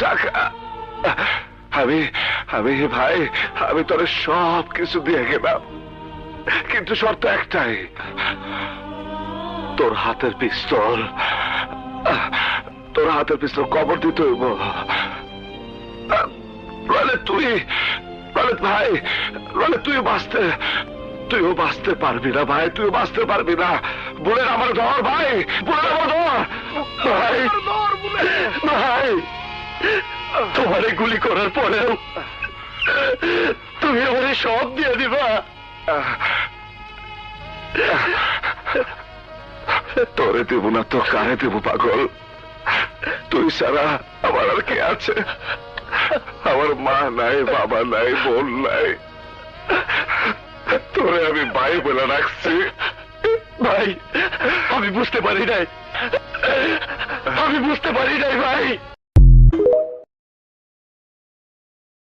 টাকা। আমি আমি ভাই, আমি তোর সব কিছু দিয়ে গেলাম, কিন্তু শর্ত একটাই, তোর হাতের পিস্তল, তোর হাতের পিস্তল কবর দিতে হইব। তুই ভাই, তুইও বাঁচতে পারবি না ভাই, তুইও বাঁচতে পারবি না। বলে আমার ধর ভাই, বলে আমার ধর ভাই, ভাই তোমারে গুলি করার পরেও তুমি আমার সব দিয়ে দিবা। তোরে দেব না তো কারে দেব পাগল? তুই ছাড়া আমার আর কে আছে? আমার মা নাই, বাবা নাই, বোন নাই, তোরে আমি ভাই বলে রাখছি। ভাই আমি বুঝতে পারি নাই, ভাই।